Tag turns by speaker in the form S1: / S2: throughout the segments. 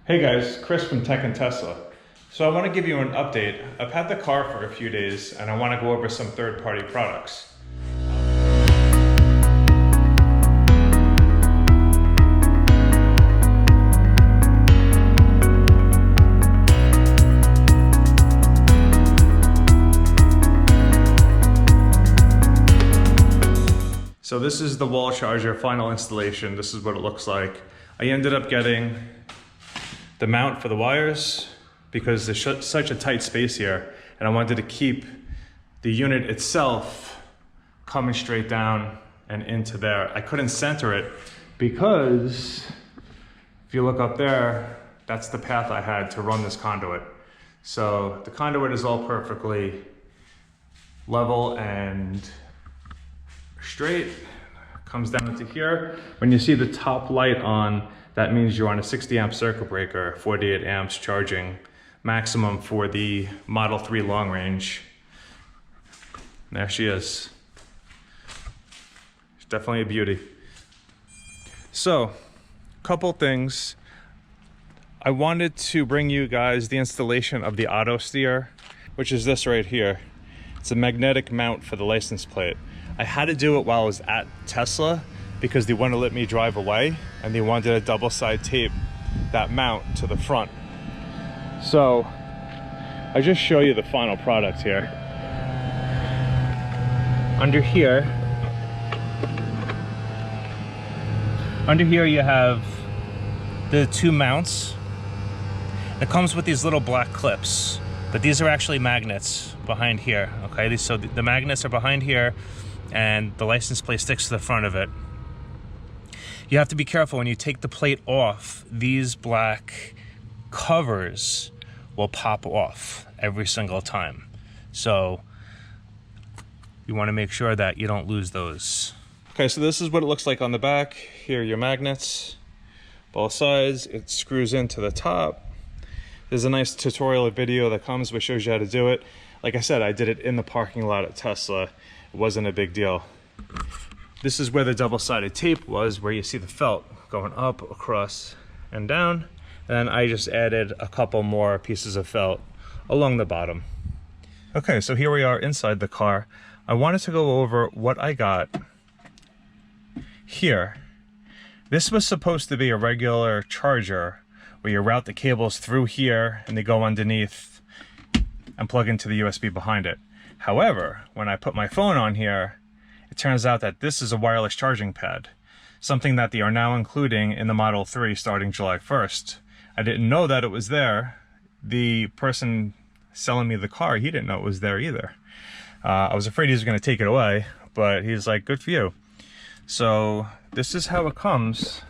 S1: Hey guys, Chris from Tech and Tesla. So I want to give you an update. I've had the car for a few days and I want to go over some third-party products. So this is the wall charger final installation. This is what it looks like. I ended up getting the mount for the wires because there's such a tight space here, and I wanted to keep the unit itself coming straight down and into there. I couldn't center it because if you look up there, that's the path I had to run this conduit. So the conduit is all perfectly level and straight, comes down to here. When you see the top light on, that means you're on a 60 amp circuit breaker, 48 amps charging maximum for the Model 3 long range. There she is. She's definitely a beauty. So, couple things. I wanted to bring you guys the installation of the Ottosteer, which is this right here. It's a magnetic mount for the license plate. I had to do it while I was at Tesla because they want to let me drive away and they wanted to double side tape that mount to the front. So I just show you the final product here. Under here you have the two mounts. It comes with these little black clips, but these are actually magnets behind here. Okay, so the magnets are behind here and the license plate sticks to the front of it. You have to be careful when you take the plate off. These black covers will pop off every single time. So you want to make sure that you don't lose those. Okay, so this is what it looks like on the back. Here are your magnets, both sides. It screws into the top. There's a nice tutorial video that comes which shows you how to do it. Like I said, I did it in the parking lot at Tesla. It wasn't a big deal. This is where the double-sided tape was, where you see the felt going up, across, and down. And I just added a couple more pieces of felt along the bottom. Okay, so here we are inside the car. I wanted to go over what I got here. This was supposed to be a regular charger where you route the cables through here and they go underneath and plug into the USB behind it. However, when I put my phone on here, it turns out that this is a wireless charging pad, something that they are now including in the Model 3 starting July 1st. I didn't know that it was there. The person selling me the car, he didn't know it was there either. I was afraid he was going to take it away, but he's like, good for you. So this is how it comes.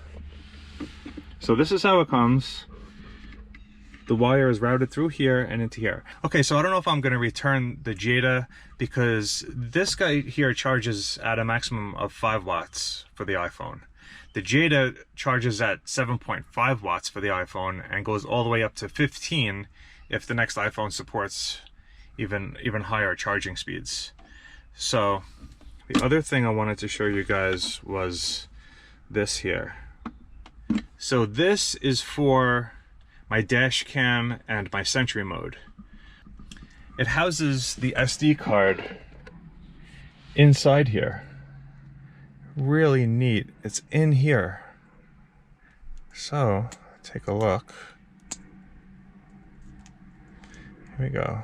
S1: The wire is routed through here and into here. Okay, so I don't know if I'm going to return the Jada because this guy here charges at a maximum of 5 watts for the iPhone. The Jada charges at 7.5 watts for the iPhone and goes all the way up to 15 if the next iPhone supports even higher charging speeds. So the other thing I wanted to show you guys was this here. So this is for my dash cam and my Sentry mode. It houses the SD card inside here. Really neat. It's in here. So take a look. Here we go.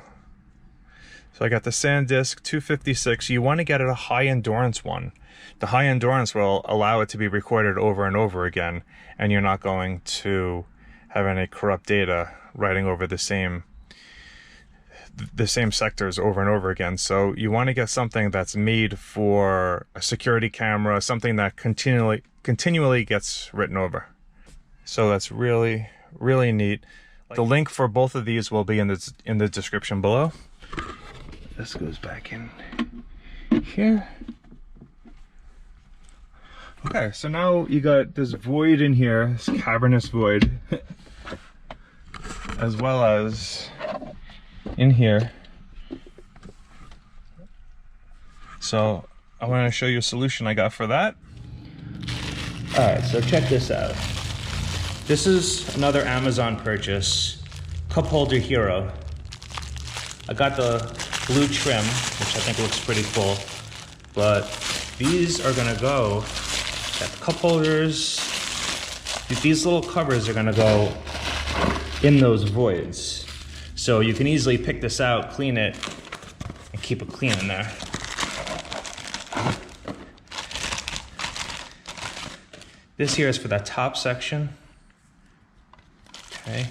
S1: So I got the SanDisk 256. You want to get it a high endurance one. The high endurance will allow it to be recorded over and over again, and you're not going to have any corrupt data writing over the same sectors over and over again. So you want to get something that's made for a security camera, something that continually gets written over. So that's really, really neat. The link for both of these will be in the description below. This goes back in here. Okay, so now you got this void in here, this cavernous void, as well as in here. So I want to show you a solution I got for that. All right, so check this out. This is another Amazon purchase, cup holder hero. I got the blue trim, which I think looks pretty cool, but these are gonna go, got the cup holders, these little covers are gonna go in those voids. So you can easily pick this out, clean it, and keep it clean in there. This here is for that top section. Okay.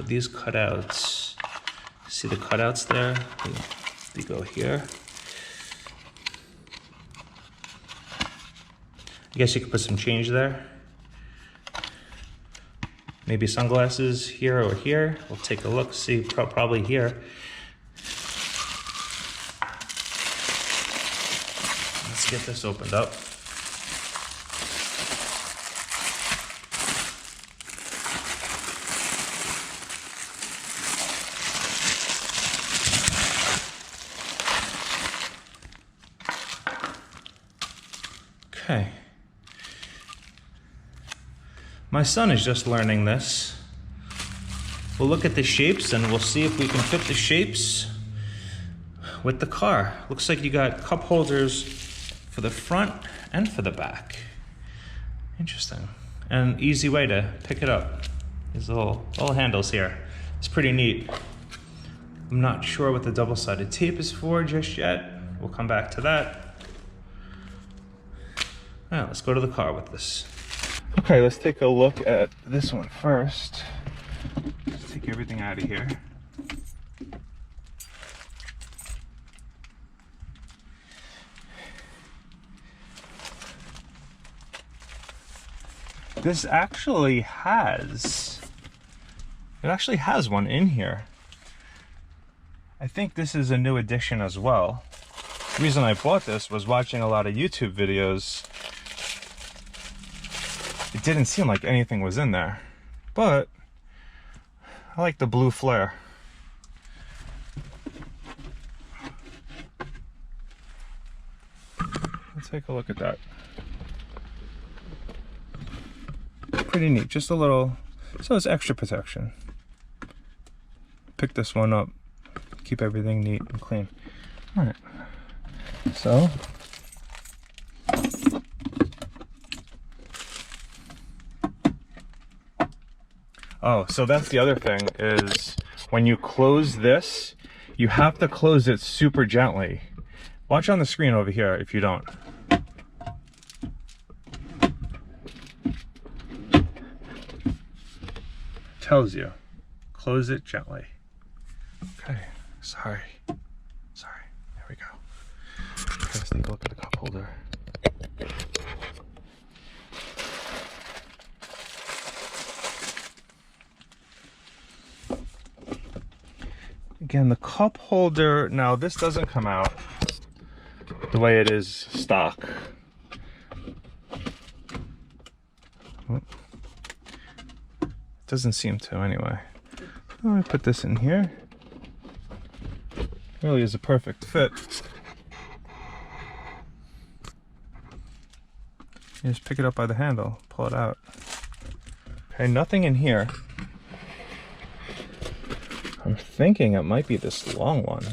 S1: These cutouts, see the cutouts there? They go here. I guess you could put some change there. Maybe sunglasses here or here. We'll take a look, see, probably here. Let's get this opened up. Okay. My son is just learning this. We'll look at the shapes and we'll see if we can fit the shapes with the car. Looks like you got cup holders for the front and for the back. Interesting. And an easy way to pick it up. These little handles here. It's pretty neat. I'm not sure what the double-sided tape is for just yet. We'll come back to that. All right, let's go to the car with this. Okay, let's take a look at this one first. Let's take everything out of here. This actually has one in here. I think this is a new addition as well. The reason I bought this was watching a lot of YouTube videos. It didn't seem like anything was in there, but I like the blue flare. Let's take a look at that. Pretty neat, just a little, so it's extra protection. Pick this one up, keep everything neat and clean. All right, so oh, so that's the other thing, is when you close this, you have to close it super gently. Watch on the screen over here if you don't. Tells you, close it gently. Okay, sorry. There we go. Okay, let's take a look at the cup holder. Again, the cup holder, now this doesn't come out the way it is stock. Doesn't seem to anyway. Let me put this in here. Really is a perfect fit. You just pick it up by the handle, pull it out. Okay, nothing in here. I'm thinking it might be this long one.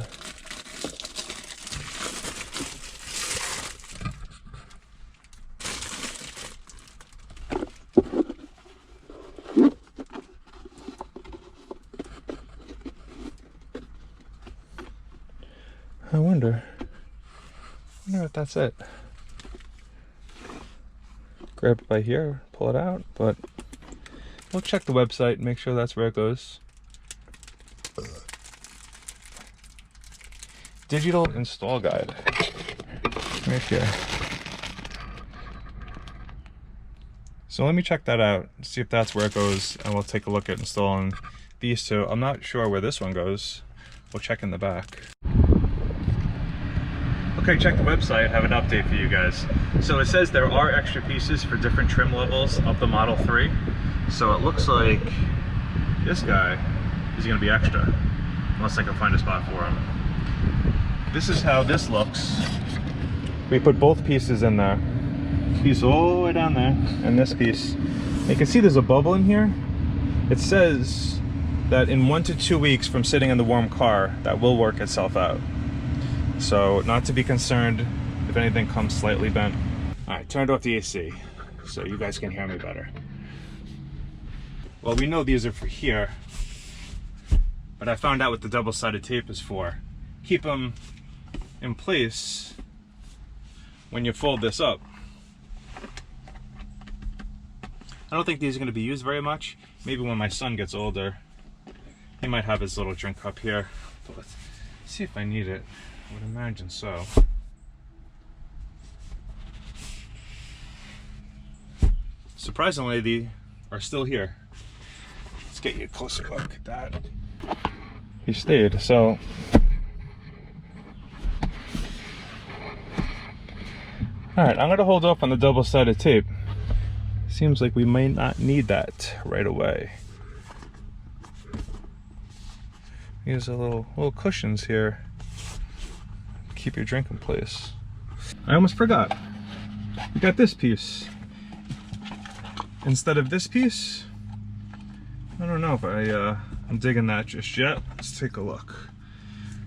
S1: I wonder if that's it. Grab it by here, pull it out, but we'll check the website and make sure that's where it goes. Digital install guide. Right here. So let me check that out, see if that's where it goes, and we'll take a look at installing these two. I'm not sure where this one goes. We'll check in the back. Okay, check the website, have an update for you guys. So it says there are extra pieces for different trim levels of the Model 3. So it looks like this guy is gonna be extra, unless I can find a spot for him. This is how this looks We put both pieces in there. Piece all the way down there, and this piece. You can see there's a bubble in here. It says that in 1 to 2 weeks from sitting in the warm car, that will work itself out. So not to be concerned if anything comes slightly bent. All right, turned off the AC so you guys can hear me better. Well, we know these are for here, but I found out what the double-sided tape is for. Keep them in place when you fold this up. I don't think these are going to be used very much. Maybe when my son gets older, he might have his little drink cup here. But let's see if I need it. I would imagine so. Surprisingly, they are still here. Let's get you a closer look at that. He stayed, so. Alright, I'm going to hold off on the double-sided tape. Seems like we might not need that right away. Use a little cushions here. Keep your drink in place. I almost forgot. We got this piece. Instead of this piece, I don't know if I'm digging that just yet. Let's take a look.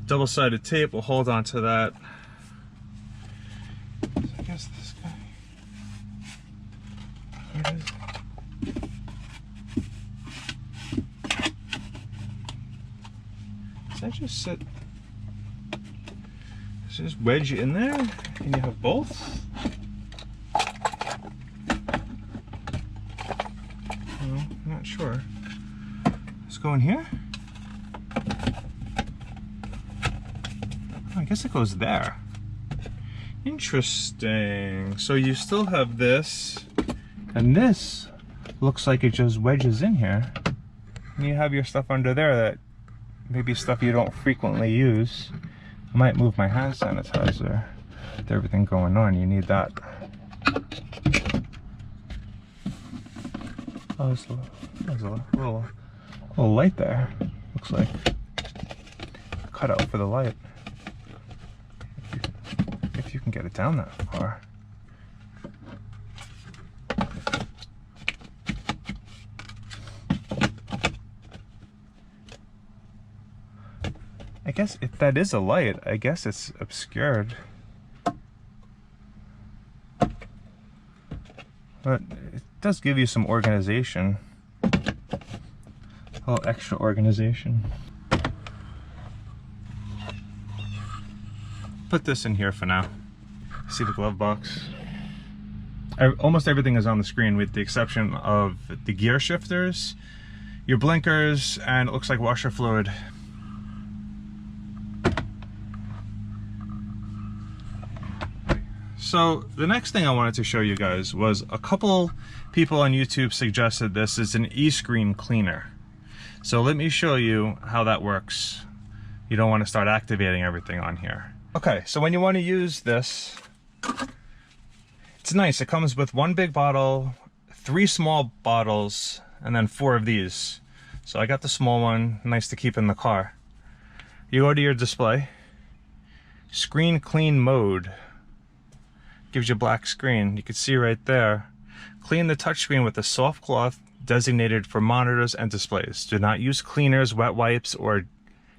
S1: Double-sided tape will hold on to that. So I guess this guy. Where is it? Does that just sit? Does it just wedge in there? Can you have both? No, I'm not sure. Let's go in here. Oh, I guess it goes there. Interesting. So you still have this, and this looks like it just wedges in here. And you have your stuff under there that maybe stuff you don't frequently use. I might move my hand sanitizer. With everything going on, you need that. Oh, there's a little light there. Looks like cut out for the light. If you can get it down that far. I guess if that is a light, I guess it's obscured. But it does give you some organization. A little extra organization. Put this in here for now. See the glove box? Almost everything is on the screen with the exception of the gear shifters, your blinkers, and it looks like washer fluid. So the next thing I wanted to show you guys was a couple people on YouTube suggested this is an e-screen cleaner. So let me show you how that works. You don't want to start activating everything on here. Okay, so when you want to use this, it's nice. It comes with one big bottle, 3 small bottles, and then 4 of these. So I got the small one, nice to keep in the car. You go to your display, screen clean mode. Gives you a black screen. You can see right there. Clean the touchscreen with a soft cloth designated for monitors and displays. Do not use cleaners, wet wipes, or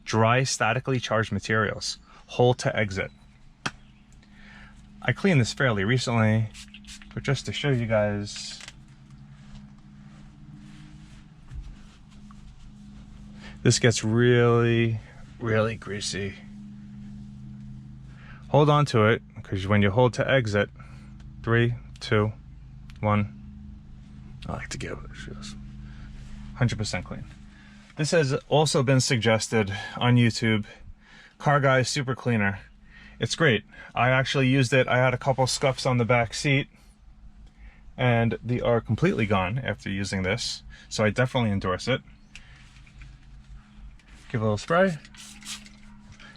S1: dry statically charged materials. Hold to exit. I cleaned this fairly recently, but just to show you guys, this gets really, really greasy. Hold on to it, because when you hold to exit, 3, 2, 1, I like to give it 100% clean. This has also been suggested on YouTube, Car Guy Super Cleaner. It's great. I actually used it. I had a couple scuffs on the back seat, and they are completely gone after using this, so I definitely endorse it. Give a little spray.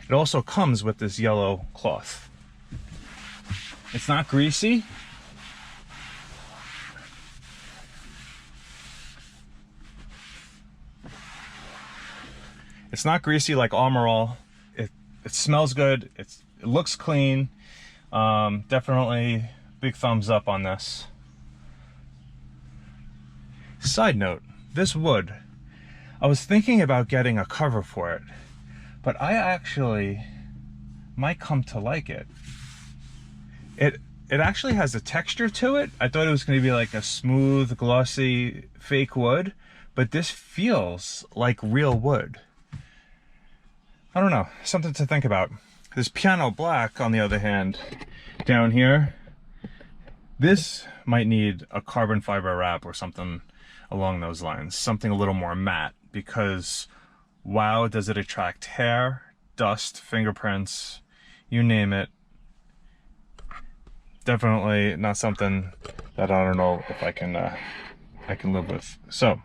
S1: It also comes with this yellow cloth. It's not greasy. It's not greasy like Armor All. It smells good. It looks clean. Definitely big thumbs up on this. Side note, this wood, I was thinking about getting a cover for it, but I actually might come to like it. It actually has a texture to it. I thought it was going to be like a smooth, glossy, fake wood, but this feels like real wood. I don't know, something to think about. This piano black, on the other hand, down here, this might need a carbon fiber wrap or something along those lines, something a little more matte, because wow, does it attract hair, dust, fingerprints, you name it. Definitely not something that I don't know if I can live with. So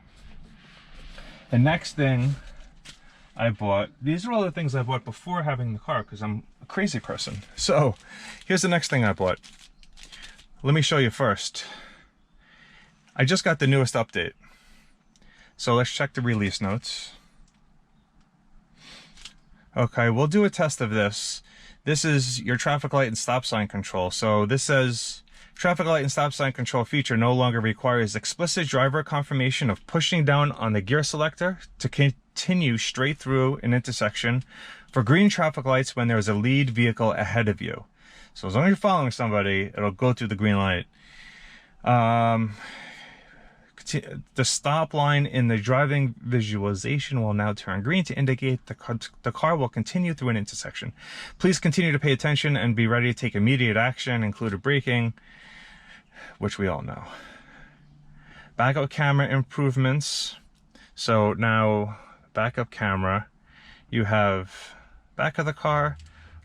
S1: the next thing I bought, these are all the things I bought before having the car, because I'm a crazy person. So here's the next thing I bought. Let me show you first. I just got the newest update. So let's check the release notes. Okay, we'll do a test of this. This is your traffic light and stop sign control. So this says, traffic light and stop sign control feature no longer requires explicit driver confirmation of pushing down on the gear selector to continue straight through an intersection for green traffic lights when there is a lead vehicle ahead of you. So as long as you're following somebody, it'll go through the green light. The stop line in the driving visualization will now turn green to indicate the car will continue through an intersection. Please continue to pay attention and be ready to take immediate action, including braking, which we all know. Backup camera improvements. So now, backup camera, you have back of the car,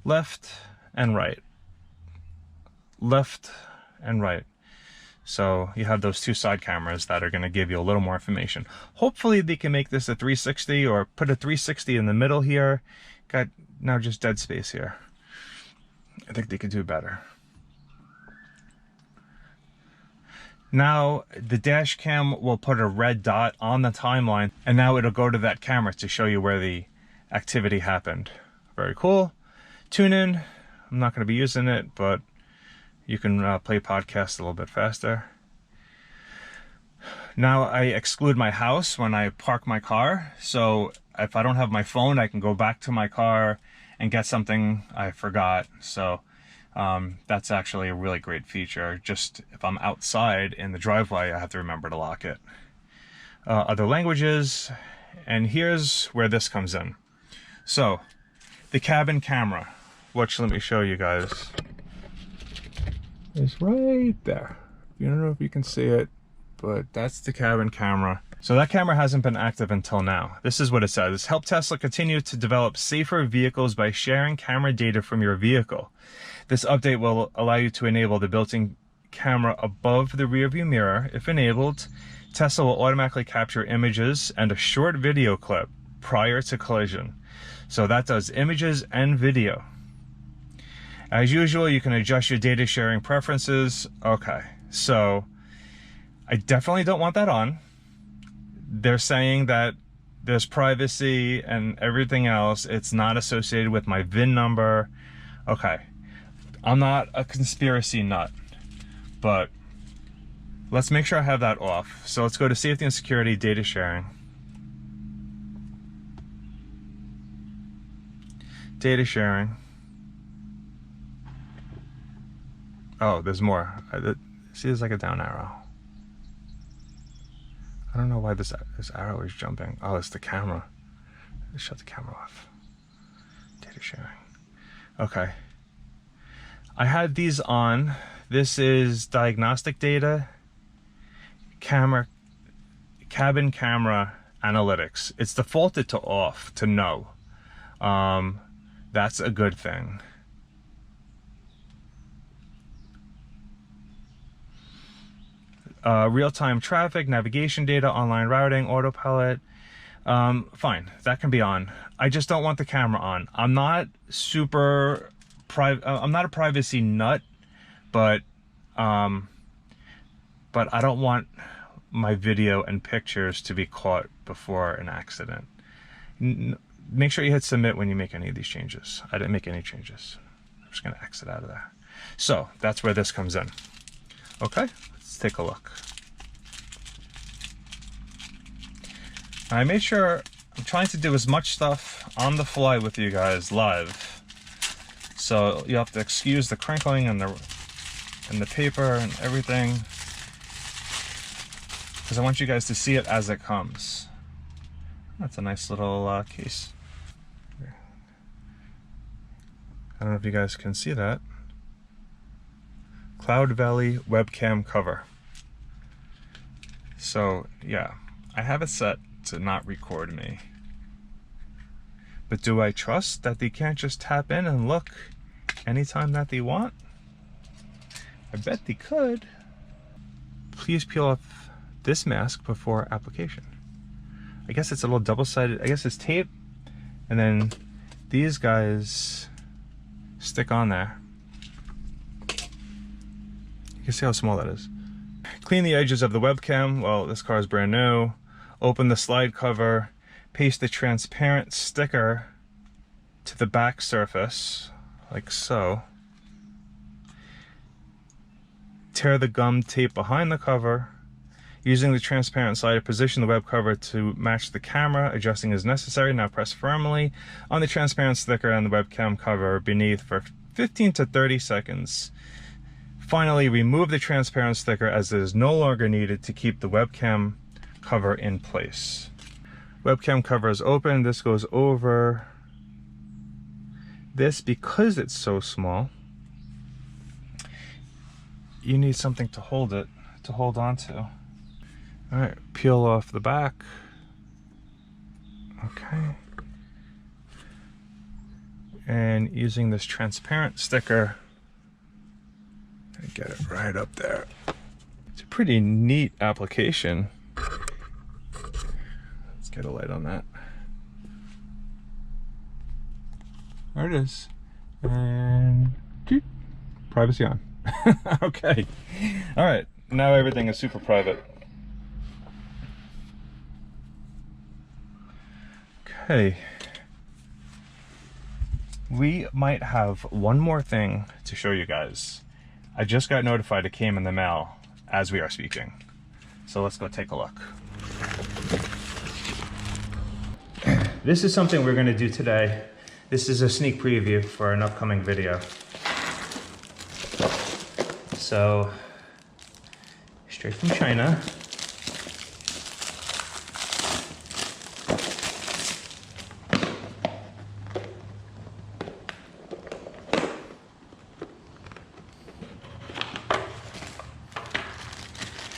S1: left and right. Left and right. So you have those two side cameras that are going to give you a little more information. Hopefully they can make this a 360 or put a 360 in the middle here. Got now just dead space here. I think they could do better. Now the dash cam will put a red dot on the timeline, and now it'll go to that camera to show you where the activity happened. Very cool. Tune in. I'm not going to be using it, but you can play podcasts a little bit faster. Now I exclude my house when I park my car. So if I don't have my phone, I can go back to my car and get something I forgot. So that's actually a really great feature. Just if I'm outside in the driveway, I have to remember to lock it. Other languages, and here's where this comes in. So the cabin camera, which let me show you guys. It's right there. You don't know if you can see it, but that's the cabin camera. So that camera hasn't been active until now. This is what it says. Help Tesla continue to develop safer vehicles by sharing camera data from your vehicle. This update will allow you to enable the built-in camera above the rearview mirror. If enabled, Tesla will automatically capture images and a short video clip prior to collision. So that does images and video. As usual, you can adjust your data sharing preferences. Okay, so I definitely don't want that on. They're saying that there's privacy and everything else. It's not associated with my VIN number. Okay, I'm not a conspiracy nut, but let's make sure I have that off. So let's go to safety and security, data sharing. Data sharing. Oh, there's more. See, there's like a down arrow. I don't know why this arrow is jumping. Oh, it's the camera. Let's shut the camera off. Data sharing. Okay. I had these on. This is diagnostic data, cabin camera analytics. It's defaulted to off, to no. That's a good thing. Real-time traffic, navigation data, online routing, autopilot. Fine, that can be on. I just don't want the camera on. I'm not super I'm not a privacy nut, but I don't want my video and pictures to be caught before an accident. Make sure you hit submit when you make any of these changes. I didn't make any changes. I'm just gonna exit out of there. So that's where this comes in. Okay, let's take a look. I made sure I'm trying to do as much stuff on the fly with you guys live. So you have to excuse the crinkling and the paper and everything, because I want you guys to see it as it comes. That's a nice little case. I don't know if you guys can see that. Cloud Valley webcam cover. So yeah, I have it set to not record me. But do I trust that they can't just tap in and look anytime that they want? I bet they could. Please peel off this mask before application. I guess it's a little double-sided. I guess it's tape, and then these guys stick on there. You can see how small that is. Clean the edges of the webcam. Well, this car is brand new. Open the slide cover. Paste the transparent sticker to the back surface, like so. Tear the gum tape behind the cover. Using the transparent slider, position the web cover to match the camera, adjusting as necessary. Now press firmly on the transparent sticker and the webcam cover beneath for 15 to 30 seconds. Finally, remove the transparent sticker as it is no longer needed to keep the webcam cover in place. Webcam cover is open. This goes over this because it's so small. You need something to hold it, to hold on to. All right, peel off the back. Okay. And using this transparent sticker, I get it right up there. It's a pretty neat application. Let's get a light on that. There it is. And privacy on. Okay. All right, now everything is super private. Okay, we might have one more thing to show you guys. I just got notified it came in the mail as we are speaking. So let's go take a look. This is something we're going to do today. This is a sneak preview for an upcoming video. So, straight from China.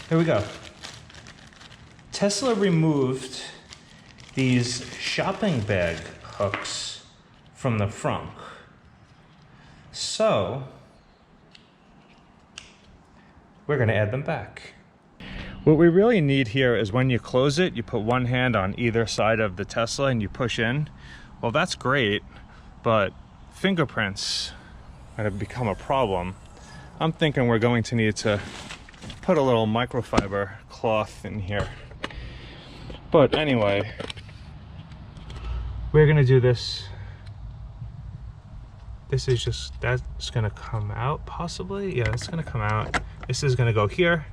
S1: Here we go. Tesla removed these shopping bag hooks from the front. So, we're going to add them back. What we really need here is when you close it, you put one hand on either side of the Tesla and you push in. Well, that's great, but fingerprints have become a problem. I'm thinking we're going to need to put a little microfiber cloth in here. But anyway, we're gonna do this. This is just, that's gonna come out possibly. Yeah, it's gonna come out. This is gonna go here.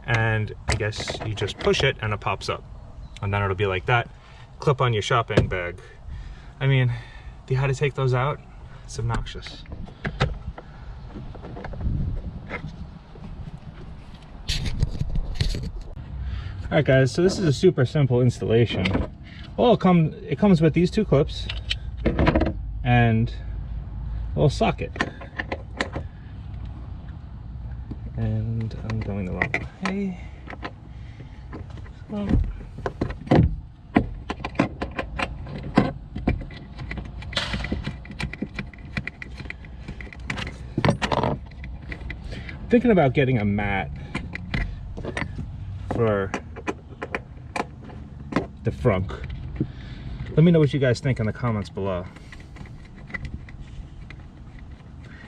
S1: And I guess you just push it and it pops up. And then it'll be like that. Clip on your shopping bag. I mean, do you know how to take those out? It's obnoxious. Alright guys, so this is a super simple installation. Well, it comes with these two clips and a little socket. And I'm going the wrong way. So, thinking about getting a mat for the frunk. Let me know what you guys think in the comments below.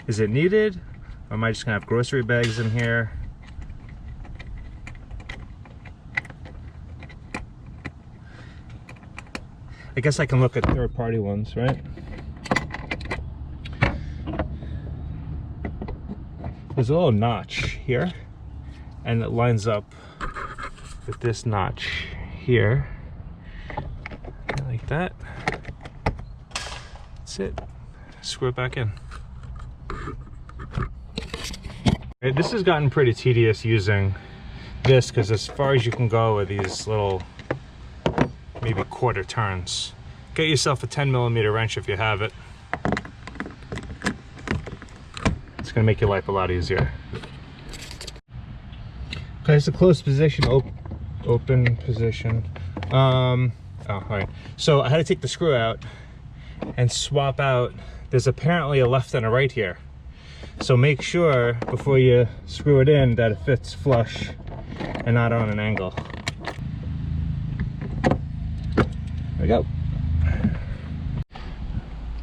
S1: Is it needed? Or am I just gonna have grocery bags in here? I guess I can look at third-party ones, right? there's a little notch here, and it lines up with this notch here, like that. That's it. Screw it back in. Right, this has gotten pretty tedious using this, because as far as you can go with these little maybe quarter turns. Get yourself a 10mm wrench if you have it. It's going to make your life a lot easier. Okay, it's a closed position, open position. All right. So I had to take the screw out and swap out. There's apparently a left and a right here. So make sure before you screw it in that it fits flush and not on an angle. There we go.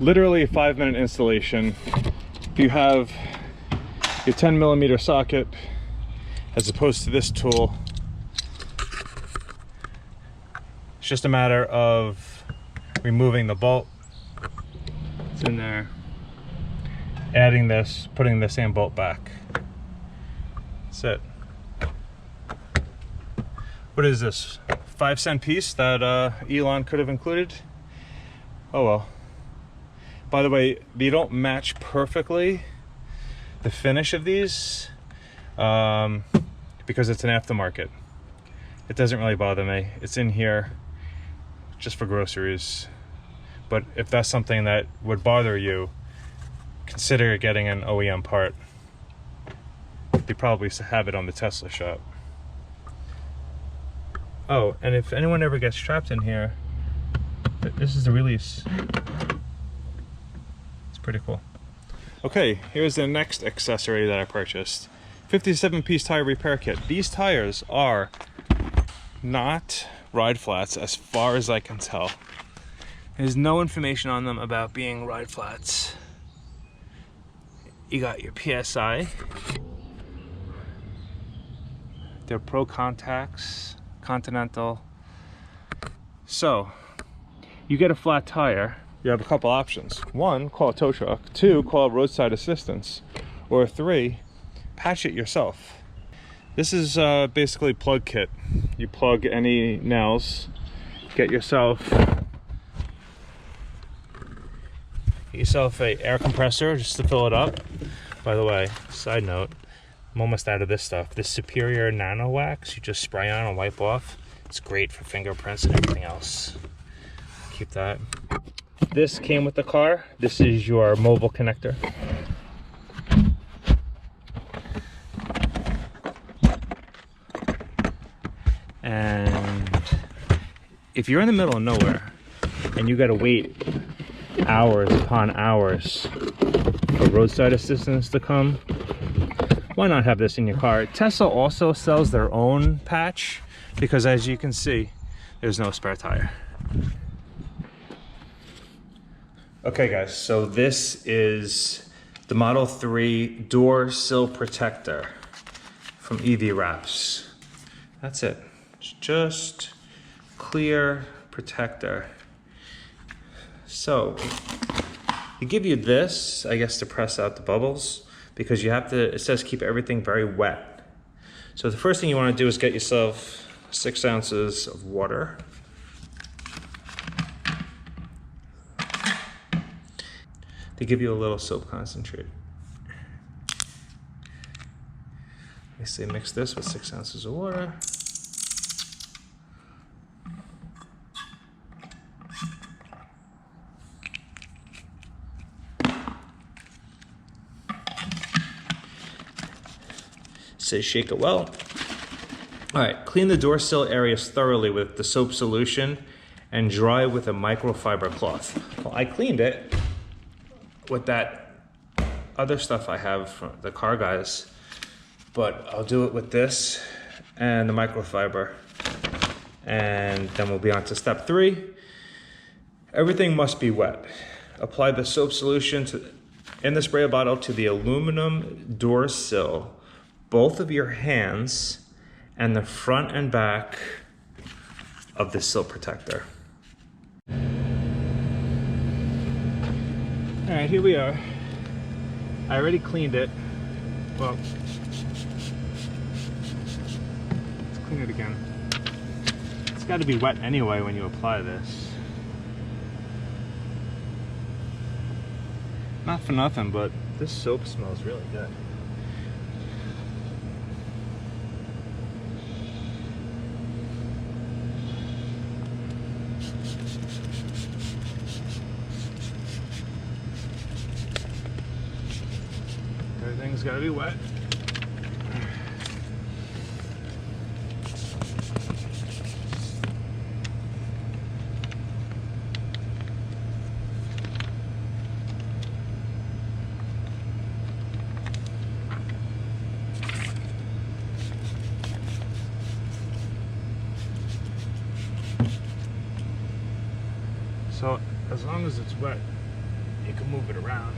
S1: Literally a 5-minute installation. If you have your 10mm socket as opposed to this tool, it's just a matter of removing the bolt. It's in there. Adding this, putting the same bolt back. That's it. What is this? 5-cent piece that Elon could have included? Oh well. By the way, they don't match perfectly the finish of these because it's an aftermarket. It doesn't really bother me. It's in here just for groceries. But if that's something that would bother you, consider getting an OEM part. They probably have it on the Tesla shop. Oh, and if anyone ever gets trapped in here, this is the release. It's pretty cool. Okay, here's the next accessory that I purchased. 57-piece tire repair kit. These tires are not ride flats as far as I can tell. There's no information on them about being ride flats. You got your PSI. They're Pro Contacts, Continental. So, you get a flat tire, you have a couple options. 1, call a tow truck. 2, call roadside assistance. Or 3, patch it yourself. This is basically plug kit. You plug any nails, get yourself a air compressor just to fill it up. By the way, side note, I'm almost out of this stuff. This Superior Nano Wax, you just spray on and wipe off. It's great for fingerprints and everything else. Keep that. This came with the car. This is your mobile connector. And if you're in the middle of nowhere and you gotta wait hours upon hours for roadside assistance to come, why not have this in your car? Tesla also sells their own patch because, as you can see, there's no spare tire. Okay guys, so this is the Model 3 door sill protector from EV Wraps. That's it. It's just clear protector. So they give you this, I guess, to press out the bubbles, because you have to, it says keep everything very wet. So the first thing you want to do is get yourself 6 ounces of water. They give you a little soap concentrate. They say mix this with 6 ounces of water. Says shake it well. All right, clean the door sill areas thoroughly with the soap solution and dry with a microfiber cloth. Well, I cleaned it with that other stuff I have from the car guys, but I'll do it with this and the microfiber, and then we'll be on to step 3. Everything must be wet. Apply the soap solution in the spray bottle to the aluminum door sill, both of your hands, and the front and back of the sill protector. All right, here we are. I already cleaned it. Well, let's clean it again. It's got to be wet anyway when you apply this. Not for nothing, but this soap smells really good. Everything's got to be wet. So as long as it's wet, you can move it around.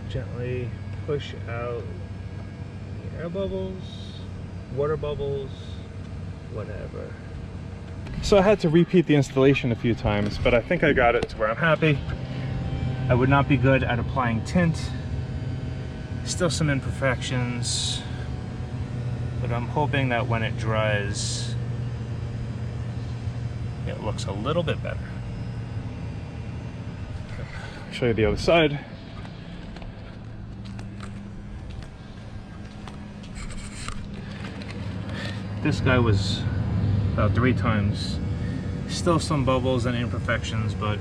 S1: Gently push out the air bubbles, water bubbles, whatever. So I had to repeat the installation a few times, but I think I got it to where I'm happy. I would not be good at applying tint. Still some imperfections, but I'm hoping that when it dries, it looks a little bit better. I'll show you the other side. This guy was about 3 times. Still some bubbles and imperfections, but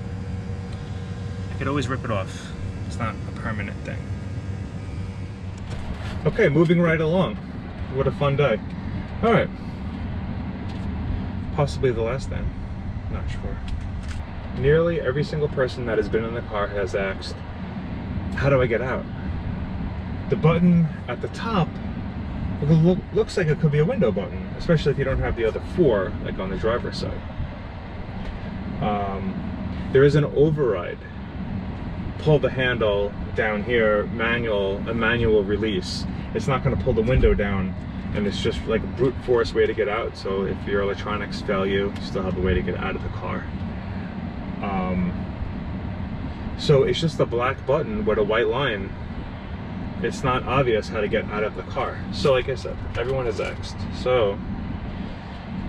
S1: I could always rip it off. It's not a permanent thing. Okay, moving right along. What a fun day. All right. Possibly the last day. Not sure. Nearly every single person that has been in the car has asked, how do I get out? The button at the top looks like it could be a window button, especially if you don't have the other 4, like on the driver's side. There is an override. Pull the handle down here, a manual release. It's not going to pull the window down, and it's just like a brute force way to get out. So if your electronics fail you, you still have a way to get out of the car. So it's just a black button with a white line. It's not obvious how to get out of the car. So like I said, everyone has asked. So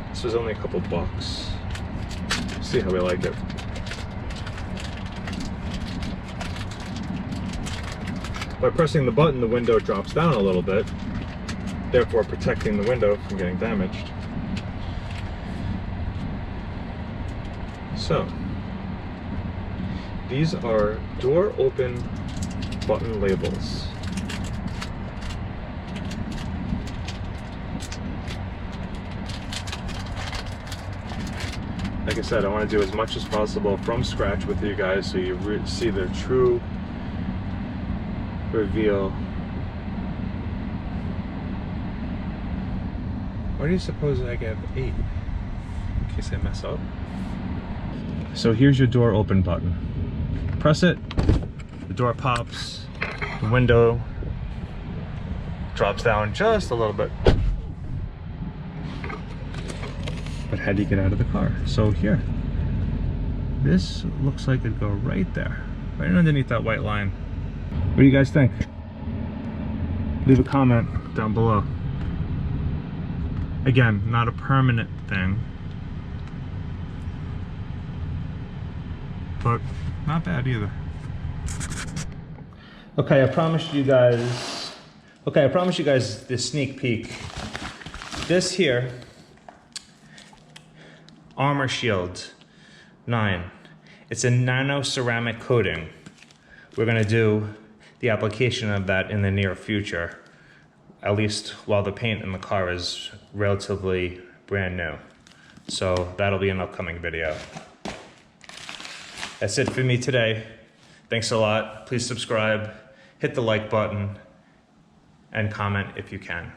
S1: this was only a couple bucks. See how we like it. By pressing the button, the window drops down a little bit, therefore protecting the window from getting damaged. So these are door open button labels. Like I said, I want to do as much as possible from scratch with you guys so you see the true reveal. Why do you suppose I have 8? In case I mess up. So here's your door open button. Press it, the door pops, the window drops down just a little bit. But how do you get out of the car? So here, this looks like it'd go right there, right underneath that white line. What do you guys think? Leave a comment down below. Again, not a permanent thing, but not bad either. Okay, I promised you guys this sneak peek. This here, Armor Shield 9. It's a nano ceramic coating. We're gonna do the application of that in the near future, at least while the paint in the car is relatively brand new. So that'll be an upcoming video. That's it for me today. Thanks a lot. Please subscribe, hit the like button, and comment if you can.